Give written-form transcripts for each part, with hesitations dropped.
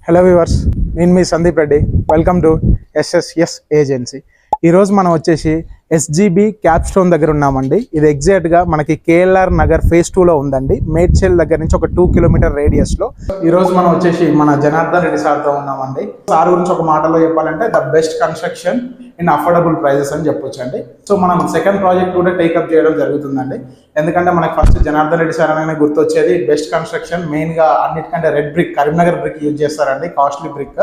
Hello viewers, నేను మీ Sandeep Reddy. Welcome to SSS agency. ఈరోజు మనం వచ్చేసి ఎస్జీబీ క్యాప్ స్టోన్ దగ్గర ఉన్నామండి. ఇది ఎగ్జాక్ట్గా మనకి కేఎల్ఆర్ నగర్ ఫేజ్ 2లో ఉందండి. మేడ్చల్ దగ్గర నుంచి ఒక 2 కిలోమీటర్ రేడియస్లో. ఈరోజు మనం వచ్చేసి మన జనార్దన్ రెడ్డి సార్తో ఉన్నామండి. సార్ గురించి ఒక మాటలో చెప్పాలంటే the best construction in affordable prices అని చెప్పొచ్చు అండి. సో మనం సెకండ్ ప్రాజెక్ట్ కూడా టేకప్ చేయడం జరుగుతుందండి. ఎందుకంటే మనకి ఫస్ట్ జనార్దన్ రెడ్డి సార్ అనేది గుర్తొచ్చేది బెస్ట్ కన్స్ట్రక్షన్. మెయిన్గా అన్నిటికంటే red brick, Karimnagar brick use చేస్తారండి. కాస్ట్లీ బ్రిక్,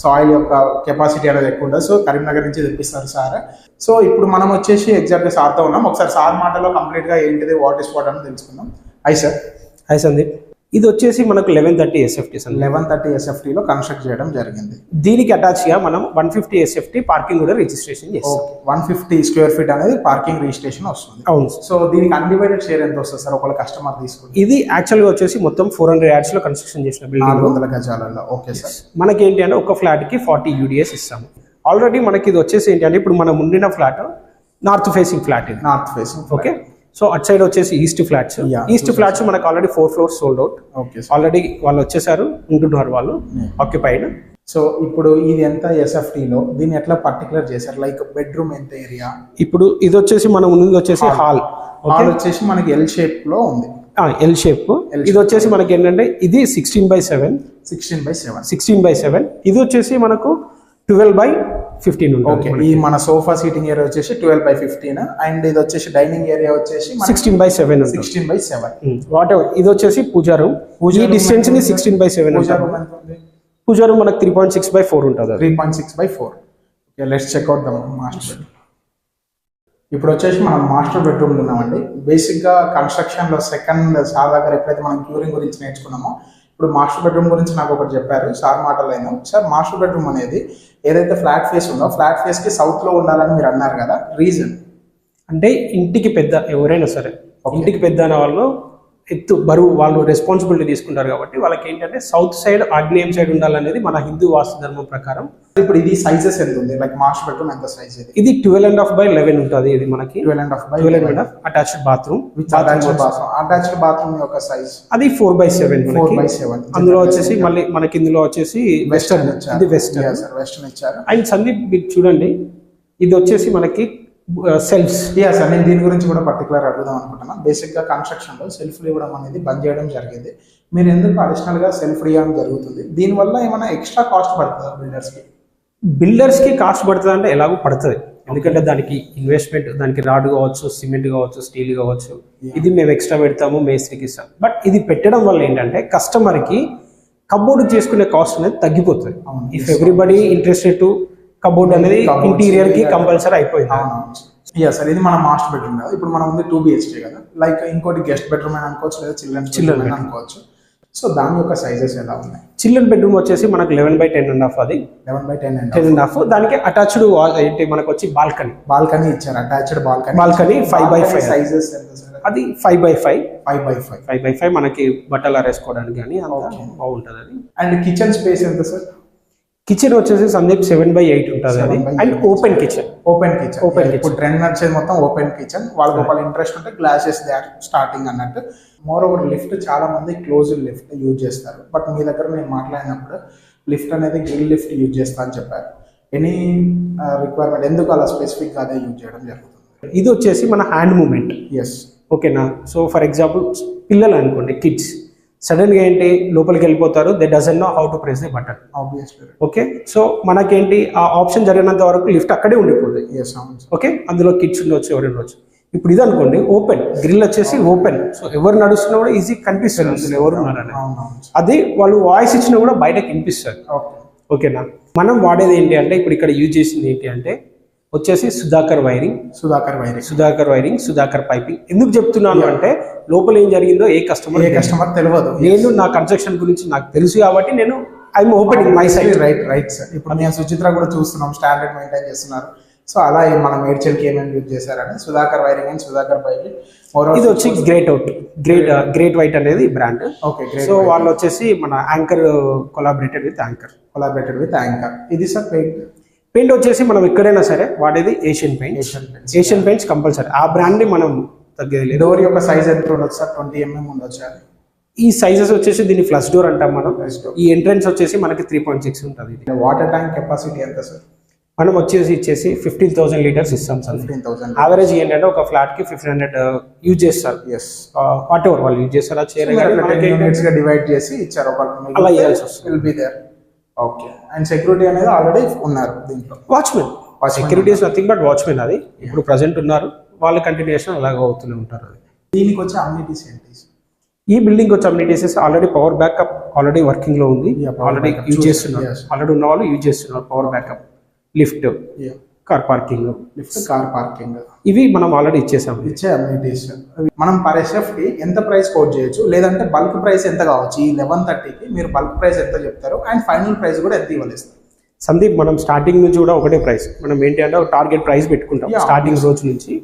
సాయిల్ యొక్క కెపాసిటీ అనేది ఎక్కువ ఉంటుంది. సో కరీంనగర్ నుంచి తెప్పిస్తారు సార్. సో ఇప్పుడు మనం వచ్చేసి ఎగ్జాక్ట్గా సార్తో ఉన్నాం. ఒకసారి సార్ మాటలో కంప్లీట్గా ఏంటిది, వాట్ ఇస్ వాట్ అని తెలుసుకుందాం. High sir. హై సందీప్. ఇది వచ్చేసి మనకు 1130 SFT 1130 SFTలో కన్స్ట్రక్ట్ చేయడం జరిగింది. దీనికి అటాచ్గా మనం 150 SFT పార్కింగ్ కూడా రిజిస్ట్రేషన్ చేస్తాం. 150 స్క్వేర్ ఫీట్ అనేది పార్కింగ్ రిజిస్ట్రేషన్ వస్తుంది. అవును. సో దీనికి అన్డివైడెడ్ షేర్ ఎంత వస్తుంది సార్ ఒకవేళ కస్టమర్ తీసుకుంటే? ఇది యాక్చువల్గా వచ్చేసి మొత్తం 400 yards లో కన్స్ట్రక్షన్ చేసిన బిల్డింగ్, 400 గజాలలో. Okay sir. మనకి ఏంటి అంటే ఒక ఫ్లాట్కి 40 UDS ఇస్తాము. ఆల్రెడీ మనకి ఇది వచ్చేసి ఏంటి అంటే ఇప్పుడు మనం ఉండిన ఫ్లాట్ నార్త్ ఫేసింగ్ ఫ్లాట్. ఇది నార్త్ ఫేసింగ్. ఓకే. సో అటు సైడ్ వచ్చేసి ఈస్ట్ ఫ్లాట్స్. ఈస్ట్ ఫ్లాట్స్ మనకు already 4 floors sold out. Already వాళ్ళు వచ్చేసారు, ఉంటున్నారు వాళ్ళు ఆక్యుపైడ్. సో ఇప్పుడు ఇది ఎంత SFTలో దీన్ని ఎట్లా పర్టికులర్ చేశారు? లైక్ బెడ్రూమ్ ఎంత ఏరియా? ఇప్పుడు ఇది వచ్చేసి మనం ముందు వచ్చేసి హాల్ వచ్చేసి మనకి ఎల్ షేప్ లో ఉంది. L shape. ఇది వచ్చేసి మనకి ఏంటంటే ఇది 16/7. 16/7. ఇది వచ్చేసి మనకు 12/15 ఉంటుంది. ఓకే. ఈ మన సోఫా సీటింగ్ ఏరియా వచ్చేసి 12/15 అండ్ ఇది వచ్చేసి డైనింగ్ ఏరియా వచ్చేసి 16/7. 16/7. What ever. ఇది వచ్చేసి పూజా రూమ్. ఈ డిస్టెన్స్ ని 16/7. పూజా రూమ్ మనకు 3.6/4 ఉంటుంది. 3.6/4. Okay, let's check out the master bedroom. ఇప్పుడు వచ్చేసి మనం మాస్టర్ బెడ్రూమ్ ఉన్నామండి. బేసిక్గా కన్స్ట్రక్షన్లో సెకండ్ సార్ దగ్గర ఎప్పుడైతే మనం క్యూరింగ్ గురించి నేర్చుకున్నామో ఇప్పుడు మాస్టర్ బెడ్రూమ్ గురించి నాకు ఒకటి చెప్పారు సార్ మాటలైనా. సార్ మాస్టర్ బెడ్రూమ్ అనేది ఏదైతే ఫ్లాట్ ఫేస్ ఉందో ఫ్లాట్ ఫేస్కి సౌత్లో ఉండాలని మీరు అన్నారు కదా, రీజన్ అంటే ఇంటికి పెద్ద ఎవరైనా సరే ఇంటికి పెద్ద అనే వాళ్ళు ఎత్తు బరువు వాళ్ళు రెస్పాన్సిబిలిటీ తీసుకుంటారు కాబట్టి వాళ్ళకి ఏంటంటే సౌత్ సైడ్ ఆగ్నేయం సైడ్ ఉండాలనేది మన హిందూ వాస్తు ధర్మం ప్రకారం. ఇప్పుడు ఇది సైజెస్ ఎంత ఉంది? లైక్ మాస్టర్ బెడ్రూమ్ ఎంత సైజ్? ఇది 12.5/11 ఉంటుంది. ఇది మనకి 12.5/11 అటాచ్డ్ బాత్రూమ్. అటాచ్డ్ బాత్రూమ్ యొక్క సైజ్ అది 4/7. 4/7. అందులో వచ్చేసి మళ్ళీ మనకి ఇందులో వచ్చేసి వెస్టర్న్. ఇది వెస్టర్న్ ఇచ్చారు. అండ్ సందీప్ మీరు చూడండి, ఇది వచ్చేసి మనకి సెల్ఫ్స్. సార్ నేను దీని గురించి కూడా పర్టికులర్ అడుగుదాం అనుకుంటున్నాను. బేసిక్గా కన్స్ట్రక్షన్లో సెల్ఫ్లు ఇవ్వడం అనేది బంద్ చేయడం జరిగింది. మీరు ఎందుకు అడిషనల్గా సెల్ఫ్ ఇవ్వడం జరుగుతుంది? దీనివల్ల ఏమైనా ఎక్స్ట్రా కాస్ట్ పడుతుందా బిల్డర్స్కి కాస్ట్ పడుతుంది అంటే ఎలాగో పడుతుంది. ఎందుకంటే దానికి ఇన్వెస్ట్మెంట్, దానికి రాడ్ కావచ్చు, సిమెంట్ కావచ్చు, స్టీల్ కావచ్చు, ఇది మేము ఎక్స్ట్రా పెడతాము, మేస్త్రికి ఇస్తాం. బట్ ఇది పెట్టడం వల్ల ఏంటంటే కస్టమర్కి కబోర్డ్ చేసుకునే కాస్ట్ అనేది తగ్గిపోతుంది. If everybody interested to cupboard అనేది ఇంటీరియర్ కి కంపల్సరీ అయిపోయింది. సార్ ఇది మన మాస్టర్ బెడ్రూమ్ కదా. ఇప్పుడు మనం ఉంది 2 BHK కదా. లైక్ ఇంకోటి గెస్ట్ బెడ్రూమ్ అని అనుకోవచ్చు, లేదా చిల్డ్రన్ అని అనుకోవచ్చు. సో దాని యొక్క సైజెస్ ఎలా ఉన్నాయి? చిల్డ్రన్ బెడ్రూమ్ వచ్చేసి మనకు 11/10.5. అది 11/10.5. దానికి అటాచ్డ్ ఏంటి మనకు వచ్చి బాల్కనీ ఇచ్చారు. అటాచ్డ్ బాల్కనీ 5/5 సైజెస్ ఎంత సార్? అది 5/5. 5/5 మనకి బట్టలు ఆరేసుకోవడానికి కానీ బాగుంటుంది అది. అండ్ కిచెన్ స్పేస్ ఎంత సార్? కిచెన్ వచ్చేసి సందీప్ 7/8 ఉంటుంది అది. And open kitchen. ఇప్పుడు ట్రెండ్ నడిచేది మొత్తం ఓపెన్ కిచెన్. వాళ్ళకి ఒకవేళ ఇంట్రెస్ట్ ఉంటే గ్లాసెస్ స్టార్టింగ్ అన్నట్టు. మోర్ ఓవర్ లిఫ్ట్ చాలా మంది క్లోజ్డ్ లిఫ్ట్ యూజ్ చేస్తారు. బట్ మీ దగ్గర నేను మాట్లాడినప్పుడు లిఫ్ట్ అనేది గ్రిల్ లిఫ్ట్ యూజ్ చేస్తా అని చెప్పారు. ఎనీ రిక్వైర్మెంట్ ఎందుకు అలా స్పెసిఫిక్గా అదే యూజ్ చేయడం జరుగుతుంది? ఇది వచ్చేసి మన హ్యాండ్ మూమెంట్. ఓకేనా. సో ఫర్ ఎగ్జాంపుల్ పిల్లలు అనుకోండి, కిడ్స్ సడన్గా ఏంటి లోపలికి వెళ్ళిపోతారు, they doesn't know how to press the button. Okay. So మనకేంటి ఆ ఆప్షన్ జరిగినంత వరకు లిఫ్ట్ అక్కడే ఉండిపోతుంది. ఓకే. అందులో కిడ్స్ ఉండొచ్చు, ఎవరు ఉండొచ్చు. ఇప్పుడు ఇది అనుకోండి ఓపెన్, గ్రిల్ వచ్చేసి ఓపెన్. సో ఎవరు నడుస్తున్నా కూడా ఈజీ కనిపిస్తుంది అందులో ఎవరు ఉన్నారని. అది వాళ్ళు వాయిస్ ఇచ్చినా కూడా బయటకు వినిపిస్తారు. ఓకేనా. మనం వాడేది ఏంటి అంటే ఇప్పుడు ఇక్కడ యూజ్ చేసింది ఏంటి అంటే వచ్చేసి సుధాకర్ వైరింగ్, సుధాకర్ పైపింగ్. ఎందుకు చెప్తున్నాను అంటే లోపల ఏం జరిగిందో ఏ కస్టమర్ తెలియదు. నేను నా కన్స్ట్రక్షన్ గురించి నాకు తెలుసు కాబట్టి నేను I'm opening my side. Right sir. ఇప్పుడు నేను సుచిత్ర కూడా చూస్తున్నాం, స్టాండర్డ్ మెయింటైన్ చేస్తున్నారు. సో అలా మనం మేడ్చల్కి ఏమేమి యూజ్ చేశారని Sudhakar wiring and Sudhakar piping. ఇది వచ్చి గ్రేట్ వైట్ అనేది బ్రాండ్. ఓకే. సో వాళ్ళు వచ్చేసి మన యాంకర్ కొలాబరేటెడ్ విత్ యాంకర్. ఇది సార్ పెయింట్ వచ్చేసి మనం ఎక్కడైనా సరే వాడేది ఏషియన్ పెయింట్స్ కంపల్సరీ. ఆ బ్రాండ్ ని మనం తగ్గేది లేదు. డోర్ యొక్క సైజ్ ఎంత ఉండొచ్చు సార్? 20 mm ఉండొచ్చు. ఈ సైజెస్ వచ్చేసి దీన్ని ఫ్లష్ డోర్ అంటాం మనం. Flush door. ఈ ఎంట్రన్స్ వచ్చేసి మనకి 3.6 ఉంటుంది. ఇది వాటర్ ట్యాంక్ కెపాసిటీ ఎంత సార్? మనం ఇచ్చేసి 15,000 లీటర్స్ ఇస్తాం సార్. 15,000. యావరేజ్ ఏంటంటే ఒక ఫ్లాట్ కి 1500 యూజ్ చేస్తారు. ఎస్. వాట్ ఎవర్ వాళ్ళు యూజ్ చేస్తారు అది చేయరు కానీ మనకి యూనిట్స్ గా డివైడ్ చేసి ఇచ్చారు. అలా ఇవ్వాల్సి వస్తుంది. Will be there. Okay. And security అనేది ఆల్రెడీ ఉన్నారు దీంట్లో. Watchmen security is nothing but watchmen. అది ఇప్పుడు ప్రజెంట్ ఉన్నారు, వాళ్ళ కంటిన్యూషన్ అలాగే అవుతూనే ఉంటారు. అది దీనికి వచ్చే అమ్యూనిటీస్ ఏంటి? ఈ బిల్డింగ్ వచ్చే amenities already power backup already working లో ఉంది. Yeah, power already backup. Use చేస్తున్నారు. Yes. ఆల్రెడీ ఉన్న వాళ్ళు యూజ్ చేస్తున్నారు. Power backup, lift, car parking, lift, car parking, ఇవి మనం ఆల్రెడీ ఇచ్చేసాము. ఇచ్చే అమ్యూనిటీస్. మనం పర్ ఎస్ఎఫ్ కి ఎంత ప్రైస్ కోట్ చేయొచ్చు, లేదంటే బల్క్ ప్రైస్ ఎంత కావచ్చు? ఈ 1130కి మీరు బల్క్ ప్రైస్ ఎంత చెప్తారు అండ్ ఫైనల్ ప్రైస్ కూడా ఎంత ఇవ్వలేస్తారు? సందీప్, మనం స్టార్టింగ్ నుంచి కూడా ఒకటే ప్రైస్. మనం ఏంటి అంటే ఒక టార్గెట్ ప్రైస్ పెట్టుకుంటాం స్టార్టింగ్ రోజు నుంచి.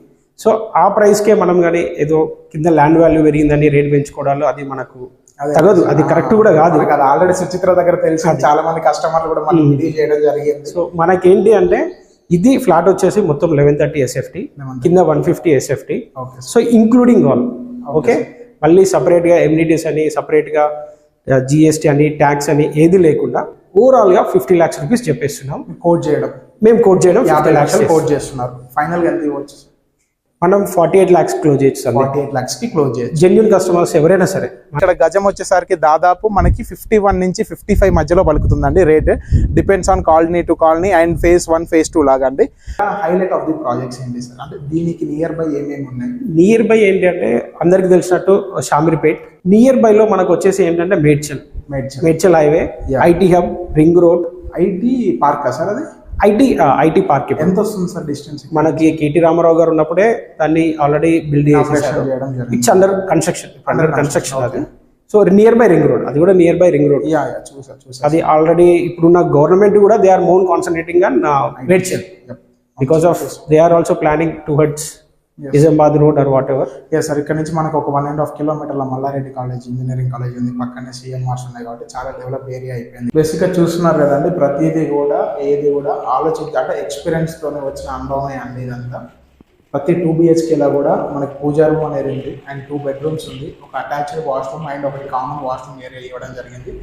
సో ఆ ప్రైస్కే మనం కానీ ఏదో కింద ల్యాండ్ వాల్యూ పెరిగిందని రేట్ పెంచుకోవడాలు అది మనకు తగదు. అది కరెక్ట్ కూడా కాదు. అది ఆల్రెడీ సుచిత్ర దగ్గర తెలిసి చాలా మంది కస్టమర్లు కూడా మనం వీడియో చేయడం జరిగింది. సో మనకేంటి అంటే ఇది ఫ్లాట్ వచ్చేసి మొత్తం 1130 ఎస్ఎఫ్టీ, కింద 150 SFT. Okay. So including all. Okay. మళ్ళీ సపరేట్గా ఎమ్యూనిటీస్ అని, సపరేట్గా జిఎస్టీ అని, ట్యాక్స్ అని ఏది లేకుండా ఓవరాల్గా 50 lakhs రూపీస్ చెప్పేస్తున్నాం. కోట్ చేయడం, మేము కోట్ చేయడం 50 లక్షలు కోట్ చేస్తున్నారు. ఫైనల్ ఎంత ఇవ్వచ్చు? మనం 48 lakhs క్లోజ్ చేయొచ్చు. 48 lakhs కి క్లోజ్ చేయొచ్చు. జెన్యున్ కస్టమర్స్ ఎవరైనా సరే. ఇక్కడ గజం వచ్చేసరికి దాదాపు మనకి 51 నుంచి 55 మధ్యలో పలుకుతుందండి rate. Depends on colony to colony and phase 1 phase 2 లాగా అండి. హైలైట్ ఆఫ్ ది ప్రాజెక్ట్స్ ఏంటి సార్? అంటే దీనికి నియర్ బై ఏమేమి ఉన్నాయి? నియర్ బై ఏంటి అంటే అందరికి తెలిసినట్టు షామీర్పేట్. నియర్ బై లో మనకు వచ్చేసి ఏంటంటే Medchal highway, IT hub, ring road. IT park sir అది? IT park. ఎంత వస్తుంది సార్ డిస్టెన్స్? మనకి కేటీ రామారావు గారు ఉన్నప్పుడే దాన్ని ఆల్రెడీ బిల్డ్ చేసేసారు. ఇట్స్ అండర్ కన్స్ట్రక్షన్ అది. So nearby ring road, అది కూడా నియర్ బై రింగ్ రోడ్. చూసా. అది ఆల్రెడీ ఇప్పుడున్న గవర్నమెంట్ కూడా they are more concentrating on Medchal because of they are also planning towards Nizamabad road or whatever. Sir ఇక్కడ నుంచి మనకు ఒక 1.5 kilometers Malla Reddy college, engineering college ఉంది, పక్కనే సిఎంఆర్స్ ఉన్నాయి కాబట్టి చాలా డెవలప్ ఏరియా అయిపోయింది. బేసిక్గా చూస్తున్నారు కదండి, ప్రతిదీ కూడా ఏది కూడా ఆలోచించి అంటే ఎక్స్పీరియన్స్ తోనే వచ్చిన అనుభవమే అండి ఇదంతా. ప్రతి 2 BHKలో కూడా మనకి పూజా రూమ్ అనేది ఉంది అండ్ 2 bedrooms ఉంది, ఒక అటాచ్డ్ వాష్రూమ్ అండ్ ఒకటి కామన్ వాష్రూమ్ ఏరియా ఇవ్వడం జరిగింది.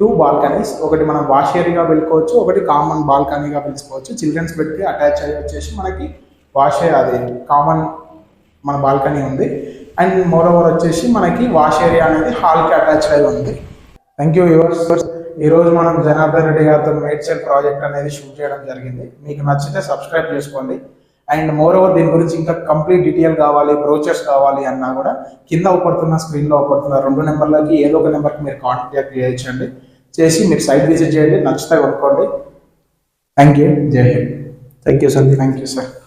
2 balconies, ఒకటి మనం వాష్ ఏరియాగా పిలుచుకోవచ్చు, ఒకటి కామన్ బాల్కనీగా పిలుచుకోవచ్చు. చిల్డ్రన్స్ బెడ్కి అటాచ్ అయ్యి వచ్చేసి మనకి అది కామన్ మన బాల్కనీ ఉంది. అండ్ మోర్ ఓవర్ వచ్చేసి మనకి వాష్ ఏరియా అనేది హాల్కి అటాచ్ అయి ఉంది. Thank you viewers. ఈరోజు మనం జనార్దన్ రెడ్డి గారితో మేడ్చల్ ప్రాజెక్ట్ అనేది షూట్ చేయడం జరిగింది. మీకు నచ్చితే సబ్స్క్రైబ్ చేసుకోండి. అండ్ మోర్ ఓవర్ దీని గురించి ఇంకా కంప్లీట్ డీటెయిల్ కావాలి, బ్రోచర్స్ కావాలి అన్నా కూడా కింద స్క్రీన్లో అవుపడుతున్న 2 నెంబర్లకి ఏదో ఒక నెంబర్కి మీరు కాంటాక్ట్ చేయొచ్చండి. చేసి మీరు సైట్ విజిట్ చేయండి, నచ్చితే కొనుక్కోండి. Thank you. జై హింద్. Thank you Sandeep. Thank you sir.